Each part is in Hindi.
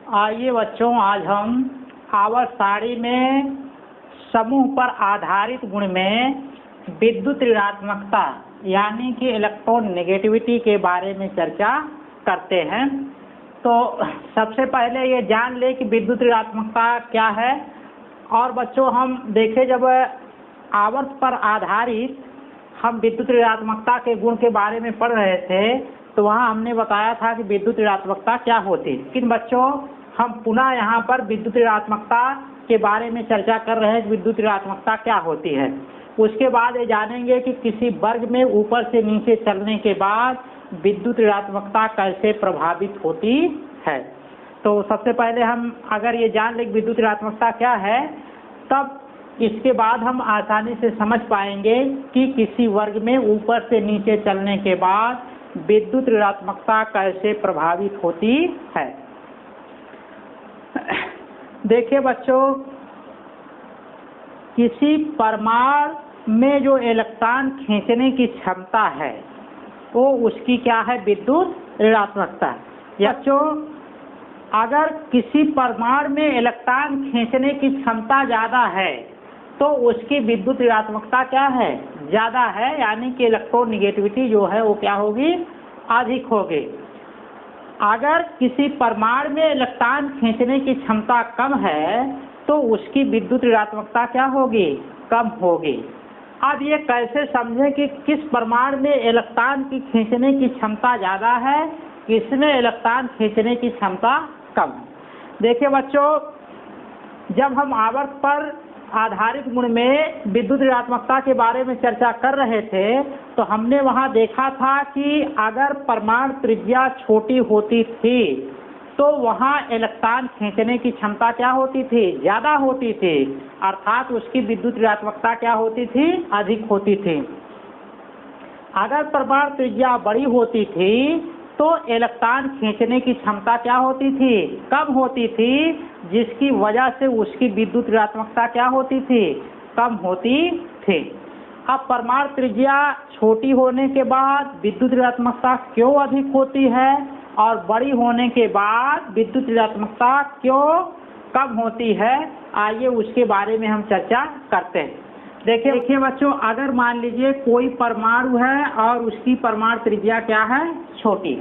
आइए बच्चों, आज हम आवर्त सारणी में समूह पर आधारित गुण में विद्युत ऋणात्मकता यानी कि इलेक्ट्रॉन नेगेटिविटी के बारे में चर्चा करते हैं। तो सबसे पहले ये जान ले कि विद्युत ऋणात्मकता क्या है। और बच्चों हम देखें, जब आवर्त पर आधारित हम विद्युत ऋणात्मकता के गुण के बारे में पढ़ रहे थे तो वहाँ हमने बताया था कि विद्युत ऋणात्मकता क्या होती है। लेकिन बच्चों हम पुनः यहाँ पर विद्युत ऋणात्मकता के बारे में चर्चा कर रहे हैं कि विद्युत ऋणात्मकता क्या होती है। उसके बाद ये जानेंगे कि किसी वर्ग में ऊपर से नीचे चलने के बाद विद्युत ऋणात्मकता कैसे प्रभावित होती है। तो सबसे पहले हम अगर ये जान लें कि विद्युत ऋणात्मकता क्या है, तब इसके बाद हम आसानी से समझ पाएंगे कि किसी वर्ग में ऊपर से नीचे चलने के बाद विद्युत ऋणात्मकता कैसे प्रभावित होती है। देखिए बच्चों, किसी परमाणु में जो इलेक्ट्रॉन खींचने की क्षमता है वो उसकी क्या है, विद्युत ऋणात्मकता। बच्चों अगर किसी परमाणु में इलेक्ट्रॉन खींचने की क्षमता ज़्यादा है तो उसकी विद्युत ऋणात्मकता क्या है, ज़्यादा है, यानी कि इलेक्ट्रॉन नेगेटिविटी जो है वो क्या होगी, अधिक होगी। अगर किसी परमाणु में इलेक्ट्रॉन खींचने की क्षमता कम है तो उसकी विद्युत ऋणात्मकता क्या होगी, कम होगी। अब ये कैसे समझें कि किस परमाणु में इलेक्ट्रॉन की खींचने की क्षमता ज़्यादा है, किसमें इलेक्ट्रॉन खींचने की क्षमता कम है। देखिए बच्चों, जब हम आवर्त पर आधारित गुण में विद्युत ऋणात्मकता के बारे में चर्चा कर रहे थे तो हमने वहाँ देखा था कि अगर परमाणु त्रिज्या छोटी होती थी तो वहाँ इलेक्ट्रॉन खींचने की क्षमता क्या होती थी, ज़्यादा होती थी, अर्थात उसकी विद्युत ऋणात्मकता क्या होती थी, अधिक होती थी। अगर परमाणु त्रिज्या बड़ी होती थी तो इलेक्ट्रॉन खींचने की क्षमता क्या होती थी, कम होती थी, जिसकी वजह से उसकी विद्युत ऋणात्मकता क्या होती थी, कम होती थी। अब परमाणु त्रिज्या छोटी होने के बाद विद्युत ऋणात्मकता क्यों अधिक होती है और बड़ी होने के बाद विद्युत ऋणात्मकता क्यों कम होती है, आइए उसके बारे में हम चर्चा करते हैं। देखिए बच्चों, अगर मान लीजिए कोई परमाणु है और उसकी परमाणु त्रिज्या क्या है, छोटी।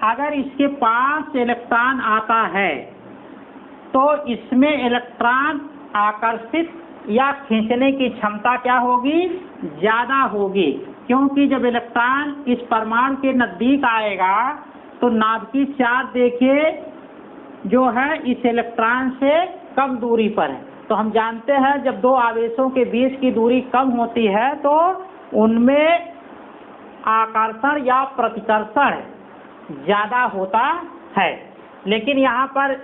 अगर इसके पास इलेक्ट्रॉन आता है तो इसमें इलेक्ट्रॉन आकर्षित या खींचने की क्षमता क्या होगी, ज़्यादा होगी, क्योंकि जब इलेक्ट्रॉन इस परमाणु के नज़दीक आएगा तो नाभिकीय चार्ज देखिए जो है इस इलेक्ट्रॉन से कम दूरी पर है। तो हम जानते हैं जब दो आवेशों के बीच की दूरी कम होती है तो उनमें आकर्षण या प्रतिकर्षण ज़्यादा होता है। लेकिन यहाँ पर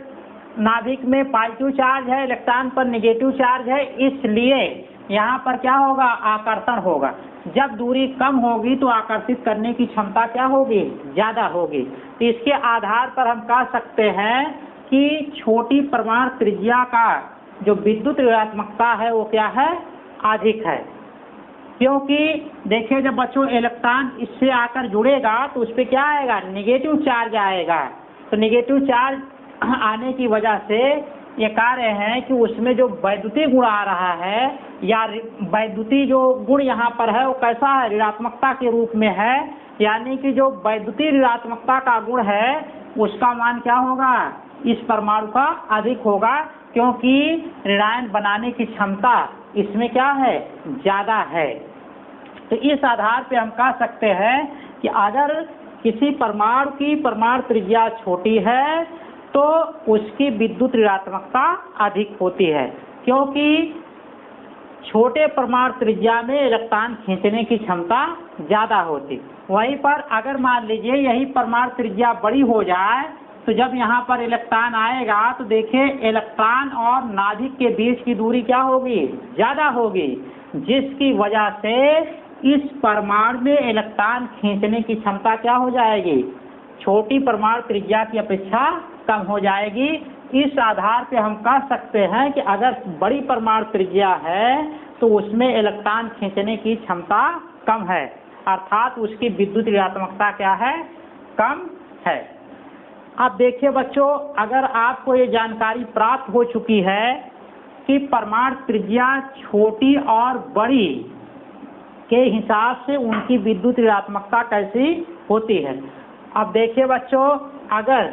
नाभिक में पॉजिटिव चार्ज है, इलेक्ट्रॉन पर नेगेटिव चार्ज है, इसलिए यहाँ पर क्या होगा, आकर्षण होगा। जब दूरी कम होगी तो आकर्षित करने की क्षमता क्या होगी, ज़्यादा होगी। तो इसके आधार पर हम कह सकते हैं कि छोटी परमाणु त्रिज्या का जो विद्युत ऋणात्मकता है वो क्या है, अधिक है। क्योंकि देखिए जब बच्चों इलेक्ट्रॉन इससे आकर जुड़ेगा तो उस पर क्या आएगा, नेगेटिव चार्ज आएगा। तो नेगेटिव चार्ज आने की वजह से ये कह रहे हैं कि उसमें जो वैद्युतीय गुण आ रहा है या वैद्युतीय जो गुण यहाँ पर है वो कैसा है, ऋणात्मकता के रूप में है, यानी कि जो वैद्युतीय ऋणात्मकता का गुण है उसका मान क्या होगा, इस परमाणु का अधिक होगा, क्योंकि ऋणायन बनाने की क्षमता इसमें क्या है, ज़्यादा है। तो इस आधार पे हम कह सकते हैं कि अगर किसी परमाणु की परमाणु त्रिज्या छोटी है तो उसकी विद्युत ऋणात्मकता अधिक होती है, क्योंकि छोटे परमाणु त्रिज्या में इलेक्ट्रॉन खींचने की क्षमता ज़्यादा होती। वहीं पर अगर मान लीजिए यही परमाणु त्रिज्या बड़ी हो जाए तो जब यहाँ पर इलेक्ट्रॉन आएगा तो देखिए इलेक्ट्रॉन और नाभिक के बीच की दूरी क्या होगी, ज़्यादा होगी, जिसकी वजह से इस परमाणु में इलेक्ट्रॉन खींचने की क्षमता क्या हो जाएगी, छोटी परमाणु त्रिज्या की अपेक्षा कम हो जाएगी। इस आधार पे हम कह सकते हैं कि अगर बड़ी परमाणु त्रिज्या है तो उसमें इलेक्ट्रॉन खींचने की क्षमता कम है, अर्थात उसकी विद्युत ऋणात्मकता क्या है, कम है। अब देखिए बच्चों, अगर आपको ये जानकारी प्राप्त हो चुकी है कि परमाणु त्रिज्या छोटी और बड़ी के हिसाब से उनकी विद्युत ऋणात्मकता कैसी होती है। अब देखिए बच्चों, अगर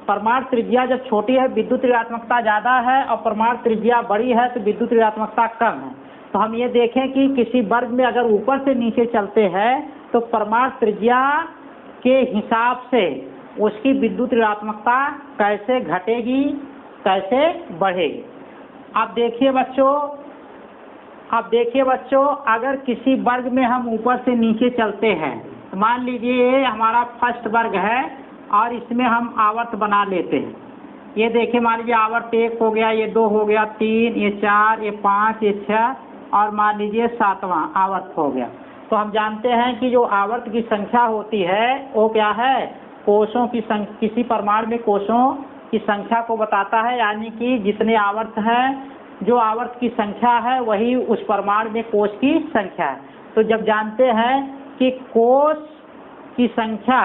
परमाणु त्रिज्या जब छोटी है विद्युत ऋणात्मकता ज़्यादा है और परमाणु त्रिज्या बड़ी है तो विद्युत ऋणात्मकता कम है। तो हम ये देखें कि किसी वर्ग में अगर ऊपर से नीचे चलते हैं तो परमाणु त्रिज्या के हिसाब से उसकी विद्युत ऋणात्मकता कैसे घटेगी, कैसे बढ़ेगी। अब देखिए बच्चों, अगर किसी वर्ग में हम ऊपर से नीचे चलते हैं, तो मान लीजिए ये हमारा फर्स्ट वर्ग है और इसमें हम आवर्त बना लेते हैं। ये देखिए, मान लीजिए आवर्त 1 हो गया, ये 2 हो गया, 3, ये 4, ये 5, ये 6 और मान लीजिए 7वां आवर्त हो गया। तो हम जानते हैं कि जो आवर्त की संख्या होती है वो क्या है, कोषों की संख्या, किसी परमाणु में कोषों की संख्या को बताता है, यानी कि जितने आवर्त हैं, जो आवर्त की संख्या है वही उस परमाणु में कोष की संख्या है। तो जब जानते हैं कि कोष की संख्या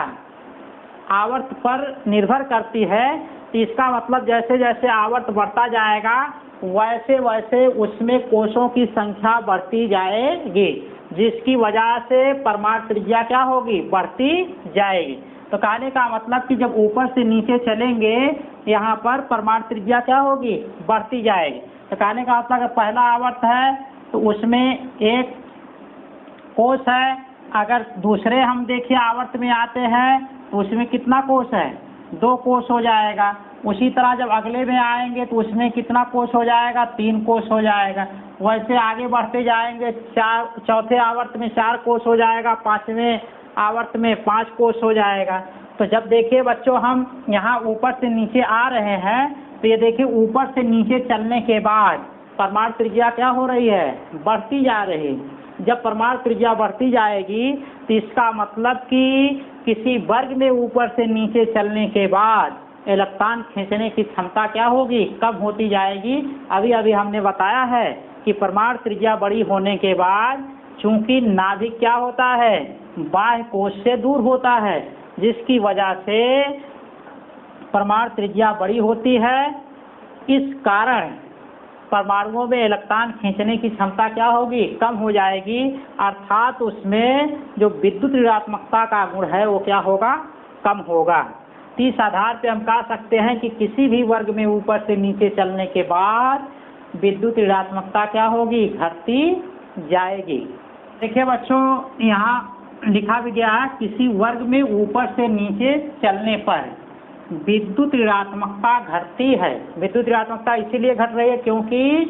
आवर्त पर निर्भर करती है, तो इसका मतलब जैसे जैसे आवर्त बढ़ता जाएगा वैसे वैसे उसमें कोषों की संख्या बढ़ती जाएगी, जिसकी वजह से परमाणु त्रिज्या क्या होगी, बढ़ती जाएगी। तो कहने का मतलब कि जब ऊपर से नीचे चलेंगे यहाँ पर परमाणु त्रिज्या क्या होगी, बढ़ती जाएगी। तो कहने का मतलब अगर पहला आवर्त है तो उसमें एक कोष है, अगर दूसरे हम देखिए आवर्त में आते हैं तो उसमें कितना कोष है, 2 कोष हो जाएगा। उसी तरह जब अगले में आएंगे तो उसमें कितना कोष हो जाएगा, 3 कोष हो जाएगा। वैसे आगे बढ़ते जाएंगे, चौथे आवर्त में 4 कोष हो जाएगा, 5वें आवर्त में 5 कोष हो जाएगा। तो जब देखिए बच्चों हम यहाँ ऊपर से नीचे आ रहे हैं तो ये देखिए ऊपर से नीचे चलने के बाद परमाणु त्रिज्या क्या हो रही है, बढ़ती जा रही है। जब परमाणु त्रिज्या बढ़ती जाएगी तो इसका मतलब कि किसी वर्ग में ऊपर से नीचे चलने के बाद इलेक्ट्रॉन खींचने की क्षमता क्या होगी, कम होती जाएगी। अभी अभी हमने बताया है कि परमाणु त्रिज्या बड़ी होने के बाद चूंकि नाभिक क्या होता है, बाह्य कोश से दूर होता है, जिसकी वजह से परमाणु त्रिज्या बड़ी होती है। इस कारण परमाणुओं में इलेक्ट्रॉन खींचने की क्षमता क्या होगी, कम हो जाएगी, अर्थात उसमें जो विद्युत ऋणात्मकता का गुण है वो क्या होगा, कम होगा। तो इस आधार पे हम कह सकते हैं कि किसी भी वर्ग में ऊपर से नीचे चलने के बाद विद्युत ऋणात्मकता क्या होगी, घटती जाएगी। देखिए बच्चों, यहाँ लिखा भी गया है किसी वर्ग में ऊपर से नीचे चलने पर विद्युत ऋणात्मकता घटती है। विद्युत ऋणात्मकता इसीलिए घट रही है क्योंकि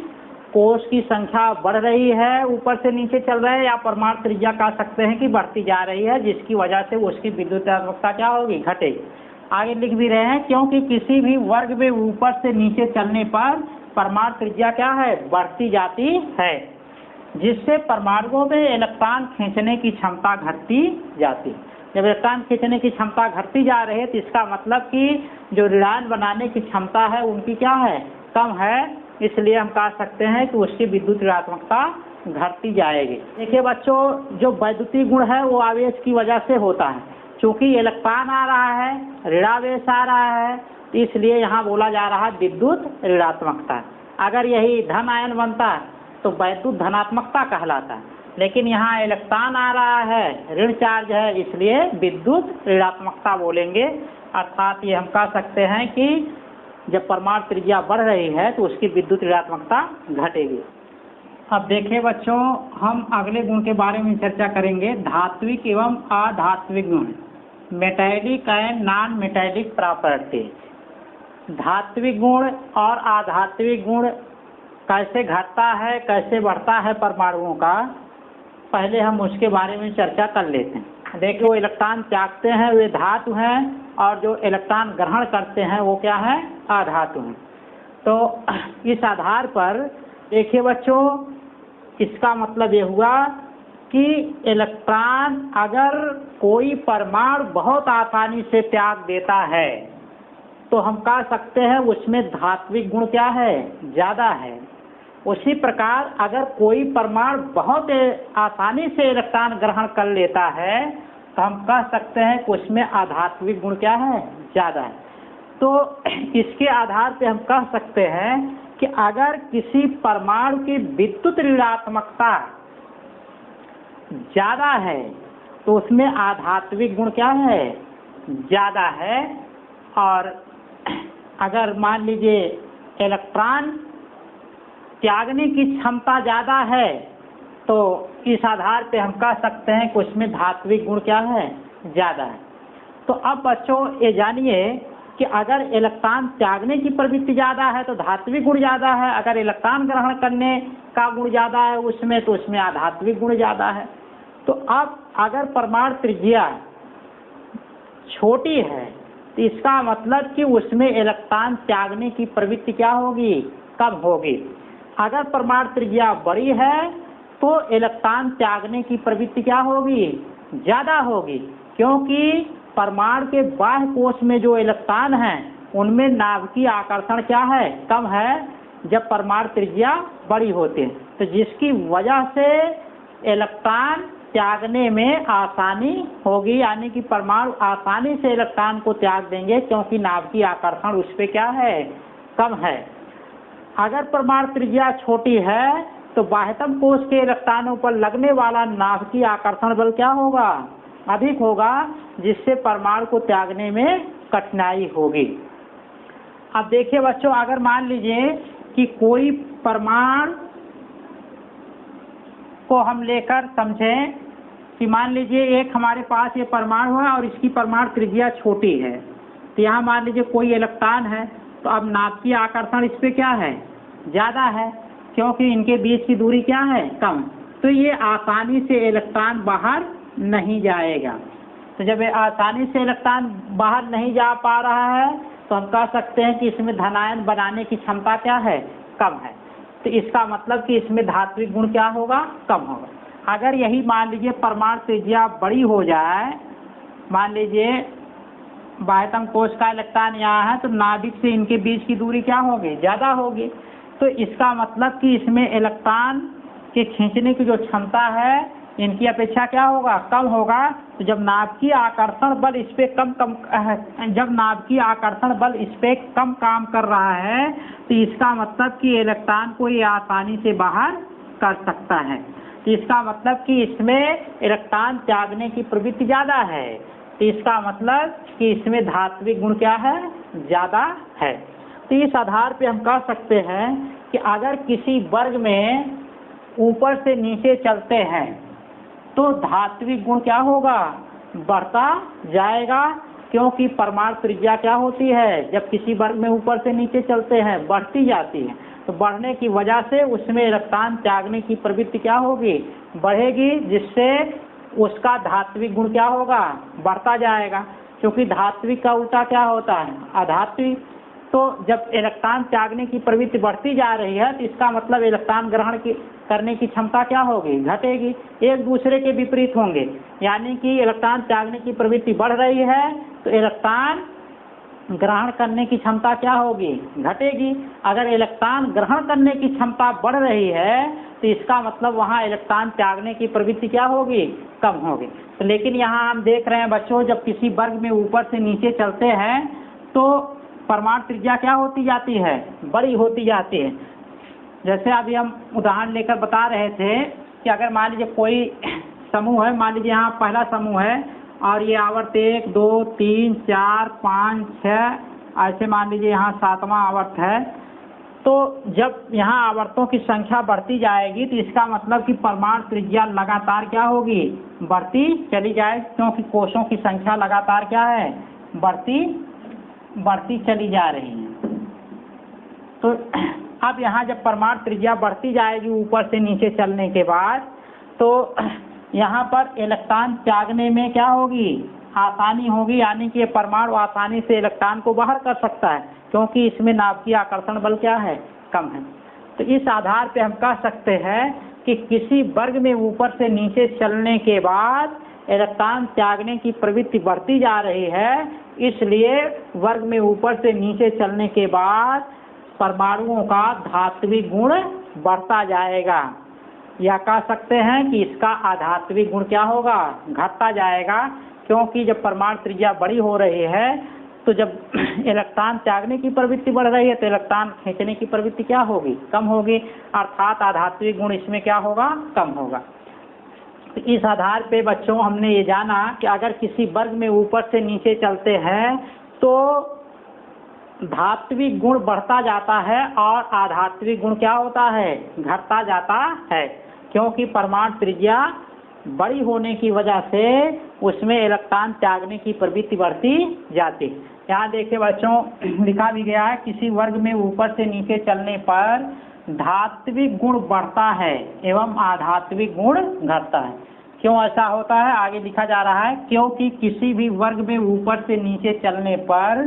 कोष की संख्या बढ़ रही है, ऊपर से नीचे चल रहे हैं, या परमाणु त्रिज्या कह सकते हैं कि बढ़ती जा रही है, जिसकी वजह से उसकी विद्युत ऋणात्मकता क्या होगी, घटेगी। आगे लिख भी रहे हैं क्योंकि किसी भी वर्ग में ऊपर से नीचे चलने पर परमाणु त्रिज्या क्या है, बढ़ती जाती है, जिससे परमाणुओं में इलेक्ट्रॉन खींचने की क्षमता घटती जाती है। जब इलेक्ट्रॉन खींचने की क्षमता घटती जा रही है तो इसका मतलब कि जो ऋणायन बनाने की क्षमता है उनकी क्या है, कम है, इसलिए हम कह सकते हैं कि उसकी विद्युत ऋणात्मकता घटती जाएगी। देखिए बच्चों, जो वैद्युतीय गुण है वो आवेश की वजह से होता है, क्योंकि इलेक्ट्रॉन आ रहा है, ऋणावेश आ रहा है, इसलिए यहाँ बोला जा रहा है विद्युत ऋणात्मकता। अगर यही धन आयन बनता तो वैद्युत धनात्मकता कहलाता है, लेकिन यहाँ इलेक्ट्रॉन आ रहा है, ऋण चार्ज है, इसलिए विद्युत ऋणात्मकता बोलेंगे। अर्थात ये हम कह सकते हैं कि जब परमाणु त्रिज्या बढ़ रही है तो उसकी विद्युत ऋणात्मकता घटेगी। अब देखिए बच्चों, हम अगले गुण के बारे में चर्चा करेंगे, धात्विक एवं अधात्विक गुण, metallic and non metallic property. धात्विक गुण और अधात्विक गुण कैसे घटता है, कैसे बढ़ता है परमाणुओं का, पहले हम उसके बारे में चर्चा कर लेते हैं। देखिए, वो इलेक्ट्रॉन त्यागते हैं वे धातु हैं, और जो इलेक्ट्रॉन ग्रहण करते हैं वो क्या है, अधातु हैं। तो इस आधार पर देखिए बच्चों, इसका मतलब ये हुआ कि इलेक्ट्रॉन अगर कोई परमाणु बहुत आसानी से त्याग देता है तो हम कह सकते हैं उसमें धात्विक गुण क्या है, ज़्यादा है। उसी प्रकार अगर कोई परमाणु बहुत आसानी से इलेक्ट्रॉन ग्रहण कर लेता है तो हम कह सकते हैं कि उसमें अधात्विक गुण क्या है, ज़्यादा है। तो इसके आधार पे हम कह सकते हैं कि अगर किसी परमाणु की विद्युत ऋणात्मकता ज़्यादा है तो उसमें आध्यात्मिक गुण क्या है, ज़्यादा है। और अगर मान लीजिए इलेक्ट्रॉन त्यागने की क्षमता ज़्यादा है तो इस आधार पे हम कह सकते हैं कि उसमें धात्विक गुण क्या है, ज़्यादा है। तो अब बच्चों ये जानिए कि अगर इलेक्ट्रॉन त्यागने की प्रवृत्ति ज़्यादा है तो धात्विक गुण ज़्यादा है, अगर इलेक्ट्रॉन ग्रहण करने का गुण ज़्यादा है उसमें तो उसमें आध्यात्मिक गुण ज़्यादा है। तो अब अगर परमाणु त्रिज्या छोटी है तो इसका मतलब कि उसमें इलेक्ट्रॉन त्यागने की प्रवृत्ति क्या होगी, कम होगी। अगर परमाणु त्रिज्या बड़ी है तो इलेक्ट्रॉन त्यागने की प्रवृत्ति क्या होगी, ज़्यादा होगी, क्योंकि परमाणु के बाह्य कोश में जो इलेक्ट्रॉन हैं उनमें नाभिकीय आकर्षण क्या है, कम है जब परमाणु त्रिज्या बड़ी होती है। तो जिसकी वजह से इलेक्ट्रॉन त्यागने में आसानी होगी, यानी कि परमाणु आसानी से इलेक्ट्रॉन को त्याग देंगे क्योंकि नाभिकीय आकर्षण उस पर क्या है, कम है। अगर परमाणु त्रिज्या छोटी है तो बाह्यतम कोश के इलेक्ट्रॉनों पर लगने वाला नाभिकीय आकर्षण बल क्या होगा, अधिक होगा, जिससे परमाणु को त्यागने में कठिनाई होगी। अब देखिए बच्चों, अगर मान लीजिए कि कोई परमाणु को हम लेकर समझें कि मान लीजिए एक हमारे पास ये परमाणु है और इसकी परमाणु त्रिज्या छोटी है, तो यहाँ मान लीजिए कोई इलेक्ट्रॉन है, तो अब नाभिकीय आकर्षण इस पे क्या है, ज़्यादा है, क्योंकि इनके बीच की दूरी क्या है, कम। तो ये आसानी से इलेक्ट्रॉन बाहर नहीं जाएगा। तो जब आसानी से इलेक्ट्रॉन बाहर नहीं जा पा रहा है तो हम कह सकते हैं कि इसमें धनायन बनाने की क्षमता क्या है, कम है। तो इसका मतलब कि इसमें धात्विक गुण क्या होगा, कम होगा। अगर यही मान लीजिए परमाणु त्रिज्या बड़ी हो जाए, मान लीजिए बाह्यतम कोश का इलेक्ट्रॉन यहाँ है तो नाभिक से इनके बीच की दूरी क्या होगी, ज़्यादा होगी। तो इसका मतलब कि इसमें इलेक्ट्रॉन के खींचने की जो क्षमता है इनकी अपेक्षा क्या होगा, कम होगा। तो जब नाभिकीय आकर्षण बल इस पे कम काम कर रहा है तो इसका मतलब कि इलेक्ट्रॉन को ये आसानी से बाहर कर सकता है। तो इसका मतलब कि इसमें इलेक्ट्रॉन त्यागने की प्रवृत्ति ज़्यादा है, तो इसका मतलब कि इसमें धात्विक गुण क्या है, ज़्यादा है। तो इस आधार पे हम कह सकते हैं कि अगर किसी वर्ग में ऊपर से नीचे चलते हैं तो धात्विक गुण क्या होगा, बढ़ता जाएगा, क्योंकि परमाणु त्रिज्या क्या होती है, जब किसी वर्ग में ऊपर से नीचे चलते हैं बढ़ती जाती है। तो बढ़ने की वजह से उसमें इलेक्ट्रॉन त्यागने की प्रवृत्ति क्या होगी, बढ़ेगी, जिससे उसका धात्विक गुण क्या होगा, बढ़ता जाएगा। क्योंकि धात्विक का उल्टा क्या होता है, अधात्विक। तो जब इलेक्ट्रॉन त्यागने की प्रवृत्ति बढ़ती जा रही है तो इसका मतलब इलेक्ट्रॉन ग्रहण करने की क्षमता क्या होगी, घटेगी, एक दूसरे के विपरीत होंगे। यानी कि इलेक्ट्रॉन त्यागने की प्रवृत्ति बढ़ रही है तो इलेक्ट्रॉन ग्रहण करने की क्षमता क्या होगी, घटेगी। अगर इलेक्ट्रॉन ग्रहण करने की क्षमता बढ़ रही है तो इसका मतलब वहाँ इलेक्ट्रॉन त्यागने की प्रवृत्ति क्या होगी, कम होगी। तो लेकिन यहाँ हम देख रहे हैं बच्चों, जब किसी वर्ग में ऊपर से नीचे चलते हैं तो परमाणु त्रिज्या क्या होती जाती है, बड़ी होती जाती है। जैसे अभी हम उदाहरण लेकर बता रहे थे कि अगर मान लीजिए कोई समूह है, मान लीजिए यहाँ पहला समूह है और ये आवर्त 1 2 3 4 5 6, ऐसे मान लीजिए यहाँ 7वां आवर्त है। तो जब यहाँ आवर्तों की संख्या बढ़ती जाएगी तो इसका मतलब कि परमाणु त्रिज्या लगातार क्या होगी, बढ़ती चली जाएगी, क्योंकि कोशों की संख्या लगातार क्या है, बढ़ती चली जा रही है। तो अब यहाँ जब परमाणु त्रिज्या बढ़ती जाएगी ऊपर से नीचे चलने के बाद, तो यहाँ पर इलेक्ट्रॉन त्यागने में क्या होगी, आसानी होगी, यानी कि परमाणु आसानी से इलेक्ट्रॉन को बाहर कर सकता है, क्योंकि इसमें नाभिकीय आकर्षण बल क्या है, कम है। तो इस आधार पे हम कह सकते हैं कि किसी वर्ग में ऊपर से नीचे चलने के बाद इलेक्ट्रॉन त्यागने की प्रवृत्ति बढ़ती जा रही है, इसलिए वर्ग में ऊपर से नीचे चलने के बाद परमाणुओं का धात्विक गुण बढ़ता जाएगा, या कह सकते हैं कि इसका आधात्विक गुण क्या होगा, घटता जाएगा। क्योंकि जब परमाणु त्रिज्या बड़ी हो रही है तो जब इलेक्ट्रॉन त्यागने की प्रवृत्ति बढ़ रही है तो इलेक्ट्रॉन खींचने की प्रवृत्ति क्या होगी? कम होगी, अर्थात आधात्विक गुण इसमें क्या होगा? कम होगा। तो इस आधार पे बच्चों हमने ये जाना कि अगर किसी वर्ग में ऊपर से नीचे चलते हैं तो धात्विक गुण बढ़ता जाता है और आधात्विक गुण क्या होता है? घटता जाता है, क्योंकि परमाणु त्रिज्या बड़ी होने की वजह से उसमें इलेक्ट्रॉन त्यागने की प्रवृत्ति बढ़ती जाती। यहाँ देखिए बच्चों लिखा भी गया है, किसी वर्ग में ऊपर से नीचे चलने पर धात्विक गुण बढ़ता है एवं आधात्विक गुण घटता है। क्यों ऐसा होता है? आगे लिखा जा रहा है, क्योंकि किसी भी वर्ग में ऊपर से नीचे चलने पर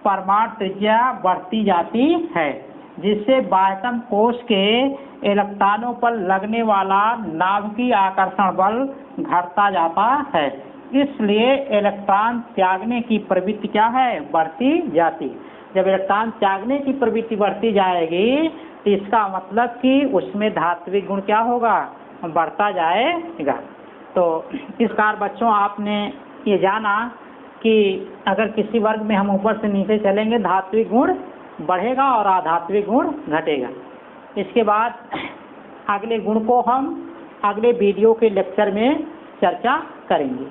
परमाणु त्रिज्या बढ़ती जाती है, जिससे बाह्यतम कोश के इलेक्ट्रॉनों पर लगने वाला नाभिकीय आकर्षण बल घटता जाता है। इसलिए इलेक्ट्रॉन त्यागने की प्रवृत्ति क्या है? बढ़ती जाती। जब इलेक्ट्रॉन त्यागने की प्रवृत्ति बढ़ती जाएगी तो इसका मतलब कि उसमें धात्विक गुण क्या होगा? बढ़ता जाएगा। तो इस प्रकार बच्चों आपने ये जाना कि अगर किसी वर्ग में हम ऊपर से नीचे चलेंगे धात्विक गुण बढ़ेगा और आधात्विक गुण घटेगा। इसके बाद अगले गुण को हम अगले वीडियो के लेक्चर में चर्चा करेंगे।